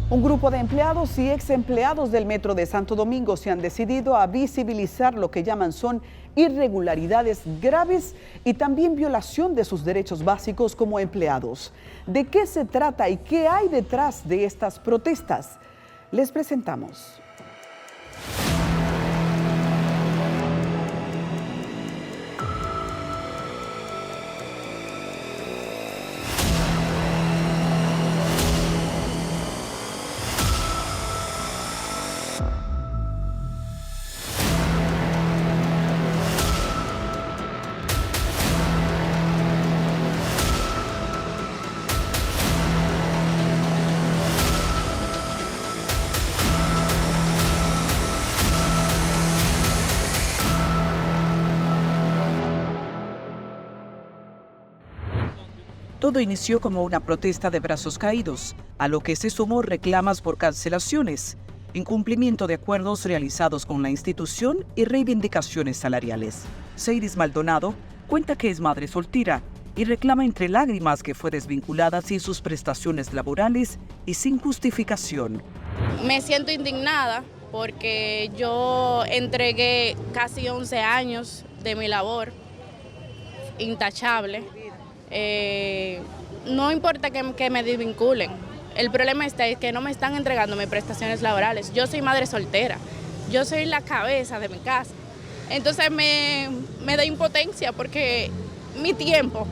Un grupo de empleados y ex empleados del Metro de Santo Domingo se han decidido a visibilizar lo que llaman son irregularidades graves y también violación de sus derechos básicos como empleados. ¿De qué se trata y qué hay detrás de estas protestas? Les presentamos. Todo inició como una protesta de brazos caídos, a lo que se sumó reclamos por cancelaciones, incumplimiento de acuerdos realizados con la institución y reivindicaciones salariales. Seiris Maldonado cuenta que es madre soltera y reclama entre lágrimas que fue desvinculada sin sus prestaciones laborales y sin justificación. Me siento indignada porque yo entregué casi 11 años de mi labor, intachable. No importa que me desvinculen, el problema está es que no me están entregando mis prestaciones laborales. Yo soy madre soltera, yo soy la cabeza de mi casa, entonces me da impotencia porque mi tiempo,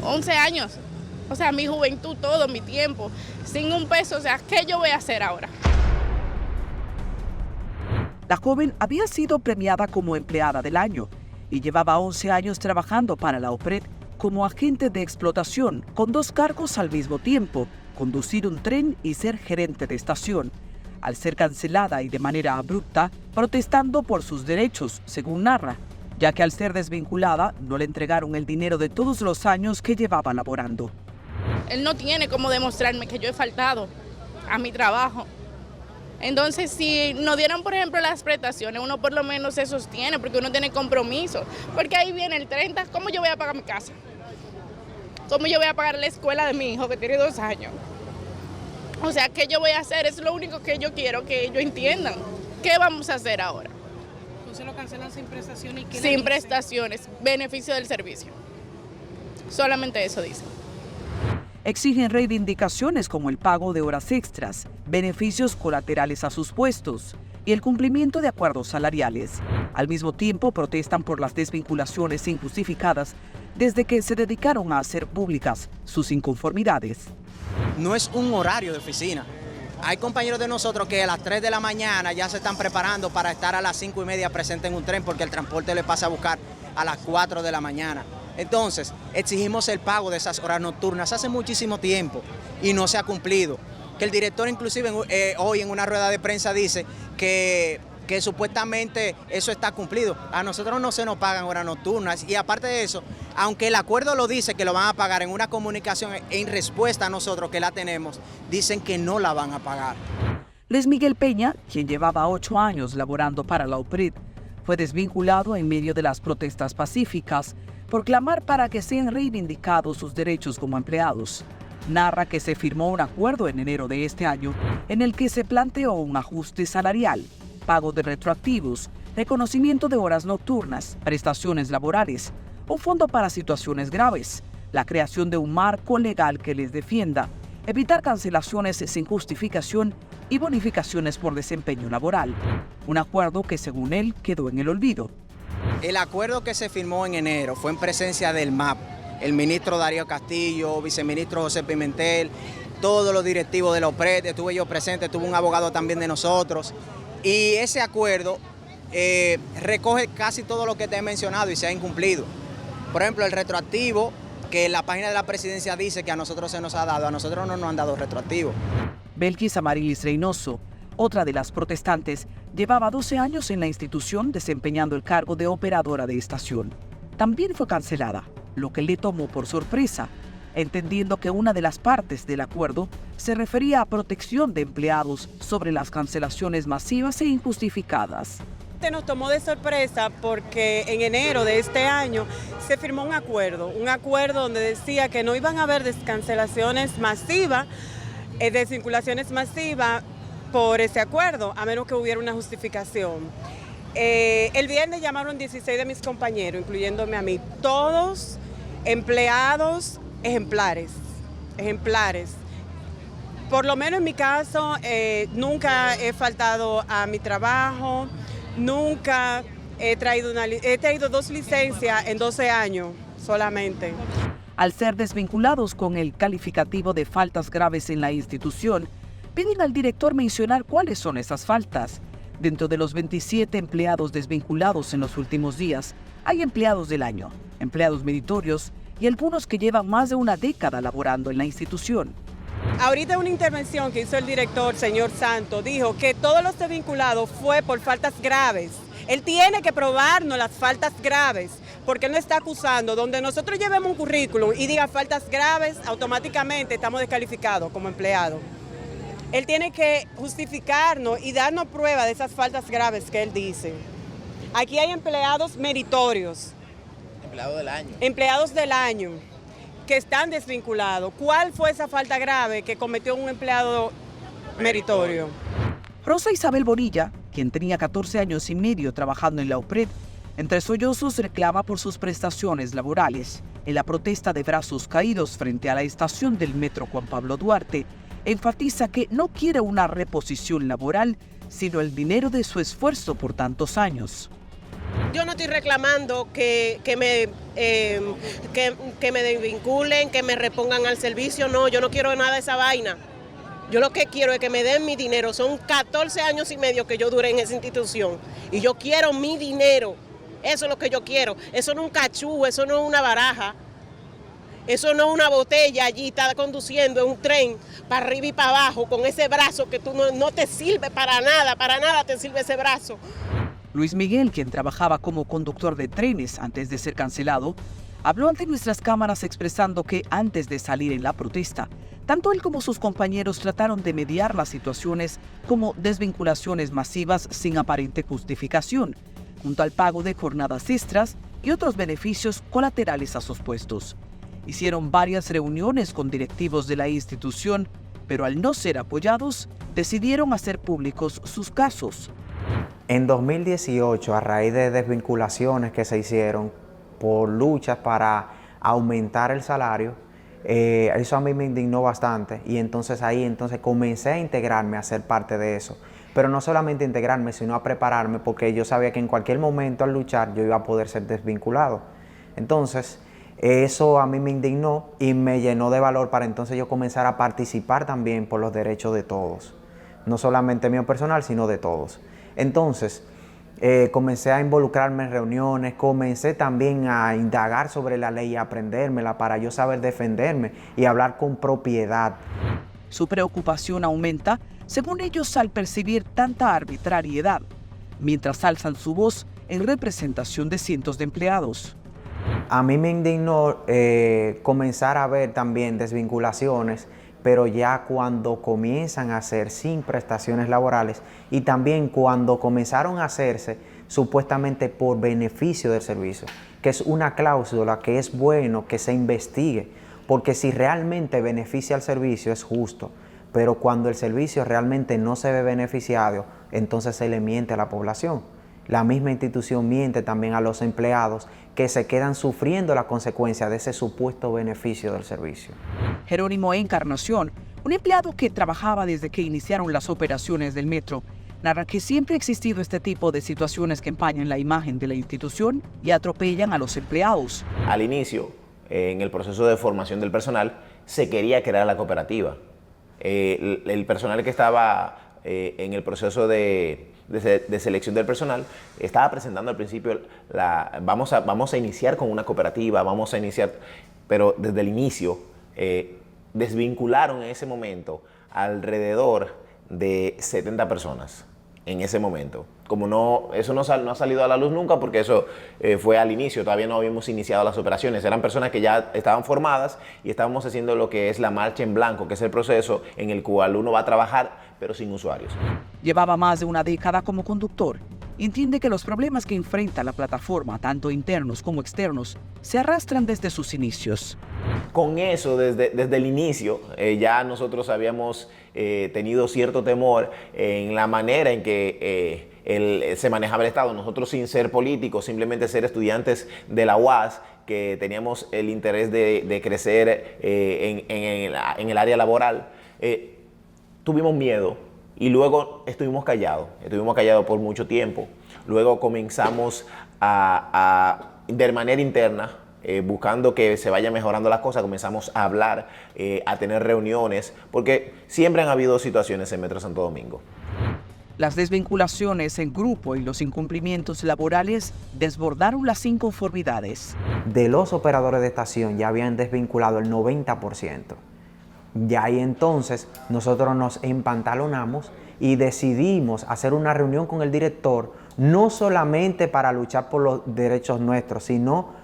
11 años, o sea, mi juventud, todo mi tiempo, sin un peso, o sea, ¿qué yo voy a hacer ahora? La joven había sido premiada como empleada del año y llevaba 11 años trabajando para la OPRED como agente de explotación, con 2 cargos al mismo tiempo, conducir un tren y ser gerente de estación. Al ser cancelada y de manera abrupta, protestando por sus derechos, según narra, ya que al ser desvinculada no le entregaron el dinero de todos los años que llevaba laborando. Él no tiene cómo demostrarme que yo he faltado a mi trabajo. Entonces, si nos dieran, por ejemplo, las prestaciones, uno por lo menos se sostiene porque uno tiene compromiso. Porque ahí viene el 30, ¿cómo yo voy a pagar mi casa? ¿Cómo yo voy a pagar la escuela de mi hijo que tiene 2 años? O sea, ¿qué yo voy a hacer? Es lo único que yo quiero que ellos entiendan. ¿Qué vamos a hacer ahora? Entonces lo cancelan sin prestaciones. Sin prestaciones, beneficio del servicio. Solamente eso dice. Exigen reivindicaciones como el pago de horas extras, beneficios colaterales a sus puestos y el cumplimiento de acuerdos salariales. Al mismo tiempo, protestan por las desvinculaciones injustificadas desde que se dedicaron a hacer públicas sus inconformidades. No es un horario de oficina. Hay compañeros de nosotros que a las 3 de la mañana ya se están preparando para estar a las 5:30 presentes en un tren porque el transporte le pasa a buscar a las 4 de la mañana. Entonces, exigimos el pago de esas horas nocturnas hace muchísimo tiempo y no se ha cumplido. Que el director inclusive hoy en una rueda de prensa dice que supuestamente eso está cumplido. A nosotros no se nos pagan horas nocturnas y aparte de eso, aunque el acuerdo lo dice que lo van a pagar en una comunicación en respuesta a nosotros que la tenemos, dicen que no la van a pagar. Luis Miguel Peña, quien llevaba 8 años laborando para la OPRED, fue desvinculado en medio de las protestas pacíficas por clamar para que sean reivindicados sus derechos como empleados. Narra que se firmó un acuerdo en enero de este año en el que se planteó un ajuste salarial, pago de retroactivos, reconocimiento de horas nocturnas, prestaciones laborales, un fondo para situaciones graves, la creación de un marco legal que les defienda, evitar cancelaciones sin justificación y bonificaciones por desempeño laboral. Un acuerdo que, según él, quedó en el olvido. El acuerdo que se firmó en enero fue en presencia del MAP, el ministro Darío Castillo, viceministro José Pimentel, todos los directivos de la OPRED, estuve yo presente, estuvo un abogado también de nosotros, y ese acuerdo recoge casi todo lo que te he mencionado y se ha incumplido. Por ejemplo, el retroactivo, que la página de la presidencia dice que a nosotros se nos ha dado, a nosotros no nos han dado retroactivo. Belkis Amarilis Reynoso, otra de las protestantes, llevaba 12 años en la institución desempeñando el cargo de operadora de estación. También fue cancelada, lo que le tomó por sorpresa, entendiendo que una de las partes del acuerdo se refería a protección de empleados sobre las cancelaciones masivas e injustificadas. Nos tomó de sorpresa porque en enero de este año se firmó un acuerdo donde decía que no iban a haber descancelaciones masivas Desvinculaciones masivas por ese acuerdo, a menos que hubiera una justificación. El viernes llamaron 16 de mis compañeros, incluyéndome a mí, todos empleados ejemplares. Por lo menos en mi caso, nunca he faltado a mi trabajo, nunca he traído 2 licencias en 12 años solamente. Al ser desvinculados con el calificativo de faltas graves en la institución, piden al director mencionar cuáles son esas faltas. Dentro de los 27 empleados desvinculados en los últimos días, hay empleados del año, empleados meritorios y algunos que llevan más de una década laborando en la institución. Ahorita una intervención que hizo el director, señor Santo, dijo que todos los desvinculados fue por faltas graves. Él tiene que probarnos las faltas graves, porque él no está acusando. Donde nosotros llevemos un currículum y diga faltas graves, automáticamente estamos descalificados como empleados. Él tiene que justificarnos y darnos prueba de esas faltas graves que él dice. Aquí hay empleados meritorios. Empleados del año. Empleados del año que están desvinculados. ¿Cuál fue esa falta grave que cometió un empleado meritorio? Rosa Isabel Bonilla, quien tenía 14 años y medio trabajando en la UPRED, entre sollozos reclama por sus prestaciones laborales. En la protesta de brazos caídos frente a la estación del metro Juan Pablo Duarte, enfatiza que no quiere una reposición laboral, sino el dinero de su esfuerzo por tantos años. Yo no estoy reclamando que me desvinculen, que me repongan al servicio, no, yo no quiero nada de esa vaina. Yo lo que quiero es que me den mi dinero. Son 14 años y medio que yo duré en esa institución y yo quiero mi dinero. Eso es lo que yo quiero. Eso no es un cachú, eso no es una baraja. Eso no es una botella allí, está conduciendo en un tren para arriba y para abajo con ese brazo que tú no te sirve para nada te sirve ese brazo. Luis Miguel, quien trabajaba como conductor de trenes antes de ser cancelado, habló ante nuestras cámaras expresando que antes de salir en la protesta, tanto él como sus compañeros trataron de mediar las situaciones como desvinculaciones masivas sin aparente justificación, junto al pago de jornadas extras y otros beneficios colaterales a sus puestos. Hicieron varias reuniones con directivos de la institución, pero al no ser apoyados, decidieron hacer públicos sus casos. En 2018, a raíz de desvinculaciones que se hicieron por luchas para aumentar el salario, eso a mí me indignó bastante y entonces comencé a integrarme, a ser parte de eso. Pero no solamente integrarme, sino a prepararme, porque yo sabía que en cualquier momento al luchar yo iba a poder ser desvinculado. Entonces, eso a mí me indignó y me llenó de valor para entonces yo comenzar a participar también por los derechos de todos. No solamente mío personal, sino de todos. Entonces, comencé a involucrarme en reuniones, comencé también a indagar sobre la ley y aprendérmela para yo saber defenderme y hablar con propiedad. Su preocupación aumenta, según ellos, al percibir tanta arbitrariedad, mientras alzan su voz en representación de cientos de empleados. A mí me indignó comenzar a ver también desvinculaciones, pero ya cuando comienzan a hacer sin prestaciones laborales y también cuando comenzaron a hacerse supuestamente por beneficio del servicio, que es una cláusula que es bueno que se investigue, porque si realmente beneficia al servicio es justo, pero cuando el servicio realmente no se ve beneficiado, entonces se le miente a la población. La misma institución miente también a los empleados que se quedan sufriendo la consecuencia de ese supuesto beneficio del servicio. Jerónimo Encarnación, un empleado que trabajaba desde que iniciaron las operaciones del metro, narra que siempre ha existido este tipo de situaciones que empañan la imagen de la institución y atropellan a los empleados. Al inicio, en el proceso de formación del personal, se quería crear la cooperativa. El personal que estaba en el proceso de selección del personal estaba presentando al principio vamos a iniciar con una cooperativa, pero desde el inicio desvincularon en ese momento alrededor de 70 personas en ese momento. Como eso no ha salido a la luz nunca, porque eso fue al inicio, todavía no habíamos iniciado las operaciones, eran personas que ya estaban formadas y estábamos haciendo lo que es la marcha en blanco, que es el proceso en el cual uno va a trabajar pero sin usuarios. Llevaba más de una década como conductor entiende que los problemas que enfrenta la plataforma, tanto internos como externos, se arrastran desde sus inicios. Con eso, desde el inicio, ya nosotros habíamos tenido cierto temor en la manera en que se manejaba el Estado. Nosotros, sin ser políticos, simplemente ser estudiantes de la UAS, que teníamos el interés de crecer en el área laboral, tuvimos miedo y luego estuvimos callados por mucho tiempo. Luego comenzamos de manera interna, buscando que se vayan mejorando las cosas, comenzamos a hablar, a tener reuniones, porque siempre han habido situaciones en Metro Santo Domingo. Las desvinculaciones en grupo y los incumplimientos laborales desbordaron las inconformidades. De los operadores de estación ya habían desvinculado el 90%. Ya ahí entonces nosotros nos empantalonamos y decidimos hacer una reunión con el director, no solamente para luchar por los derechos nuestros, sino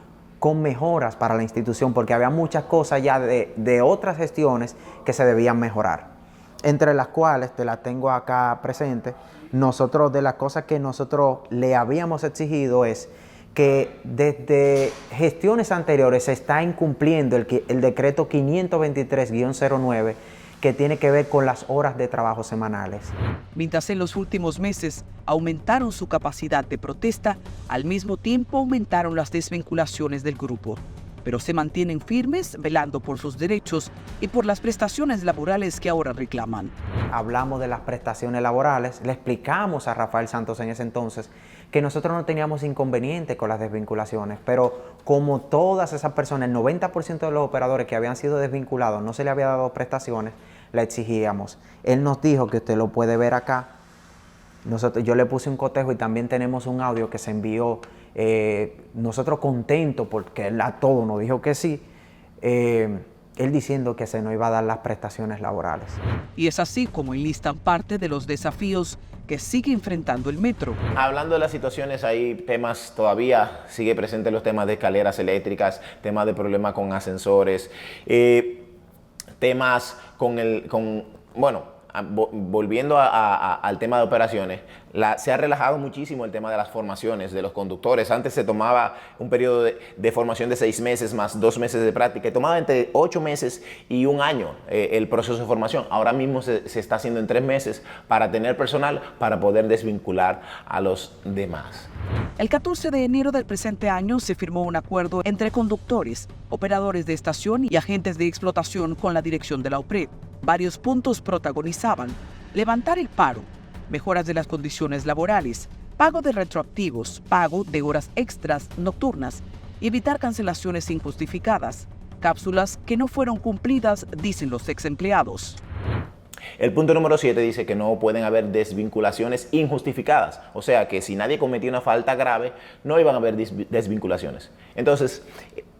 con mejoras para la institución, porque había muchas cosas ya de otras gestiones que se debían mejorar. Entre las cuales, te las tengo acá presente, de las cosas que nosotros le habíamos exigido es que desde gestiones anteriores se está incumpliendo el decreto 523-09, que tiene que ver con las horas de trabajo semanales. Mientras en los últimos meses aumentaron su capacidad de protesta, al mismo tiempo aumentaron las desvinculaciones del grupo. Pero se mantienen firmes, velando por sus derechos y por las prestaciones laborales que ahora reclaman. Hablamos de las prestaciones laborales, le explicamos a Rafael Santos en ese entonces que nosotros no teníamos inconveniente con las desvinculaciones, pero como todas esas personas, el 90% de los operadores que habían sido desvinculados no se le había dado prestaciones, le exigíamos. Él nos dijo, que usted lo puede ver acá, yo le puse un cotejo y también tenemos un audio que se envió. Nosotros contentos porque él a todo nos dijo que sí, él diciendo que se nos iba a dar las prestaciones laborales. Y es así como enlistan parte de los desafíos que sigue enfrentando el metro. Hablando de las situaciones, hay temas, todavía sigue presente los temas de escaleras eléctricas, temas de problemas con ascensores, temas volviendo al tema de operaciones, se ha relajado muchísimo el tema de las formaciones de los conductores. Antes se tomaba un periodo de formación de 6 meses más 2 meses de práctica, y tomaba entre 8 meses y 1 año el proceso de formación. Ahora mismo se está haciendo en 3 meses para tener personal para poder desvincular a los demás. El 14 de enero del presente año se firmó un acuerdo entre conductores, operadores de estación y agentes de explotación con la dirección de la OPRED. Varios puntos protagonizaban: levantar el paro, mejoras de las condiciones laborales, pago de retroactivos, pago de horas extras nocturnas y evitar cancelaciones injustificadas, cápsulas que no fueron cumplidas, dicen los ex empleados. El punto número 7 dice que no pueden haber desvinculaciones injustificadas. O sea, que si nadie cometió una falta grave, no iban a haber desvinculaciones. Entonces,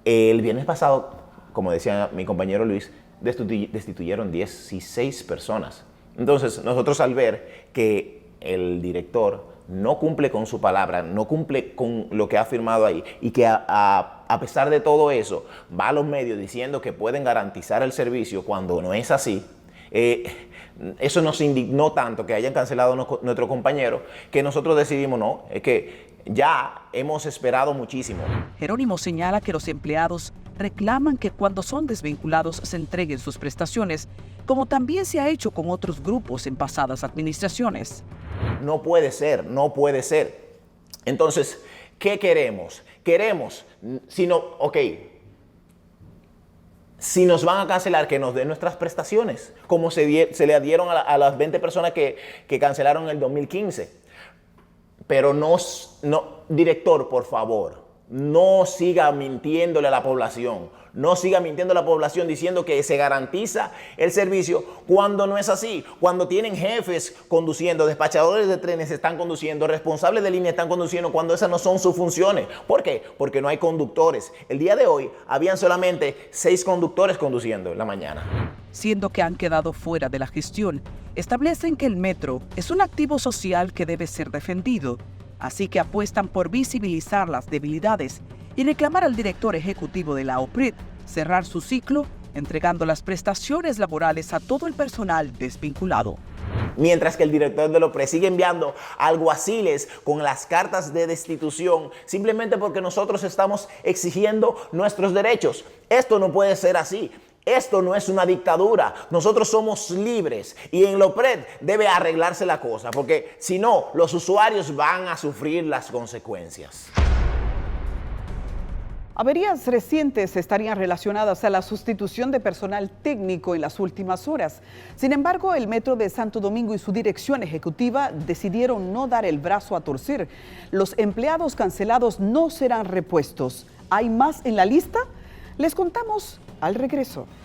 el viernes pasado, como decía mi compañero Luis, destituyeron 16 personas. Entonces, nosotros, al ver que el director no cumple con su palabra, no cumple con lo que ha firmado ahí, y que a pesar de todo eso va a los medios diciendo que pueden garantizar el servicio cuando no es así, eso nos indignó tanto que hayan cancelado a nuestro compañero, que nosotros decidimos no, es que ya hemos esperado muchísimo. Jerónimo señala que los empleados reclaman que cuando son desvinculados se entreguen sus prestaciones, como también se ha hecho con otros grupos en pasadas administraciones. No puede ser, no puede ser. Entonces, ¿qué queremos? Queremos, si nos van a cancelar, que nos den nuestras prestaciones, como se le dieron a las 20 personas que cancelaron en el 2015. Pero no, director, por favor, no siga mintiéndole a la población. No siga mintiendo a la población diciendo que se garantiza el servicio cuando no es así. Cuando tienen jefes conduciendo, despachadores de trenes están conduciendo, responsables de línea están conduciendo, cuando esas no son sus funciones. ¿Por qué? Porque no hay conductores. El día de hoy habían solamente 6 conductores conduciendo en la mañana. Siendo que han quedado fuera de la gestión, establecen que el metro es un activo social que debe ser defendido. Así que apuestan por visibilizar las debilidades y reclamar al director ejecutivo de la OPRED cerrar su ciclo, entregando las prestaciones laborales a todo el personal desvinculado. Mientras que el director del OPRED sigue enviando alguaciles con las cartas de destitución simplemente porque nosotros estamos exigiendo nuestros derechos. Esto no puede ser así. Esto no es una dictadura. Nosotros somos libres y en el OPRED debe arreglarse la cosa, porque si no, los usuarios van a sufrir las consecuencias. Averías recientes estarían relacionadas a la sustitución de personal técnico en las últimas horas. Sin embargo, el Metro de Santo Domingo y su dirección ejecutiva decidieron no dar el brazo a torcer. Los empleados cancelados no serán repuestos. ¿Hay más en la lista? Les contamos al regreso.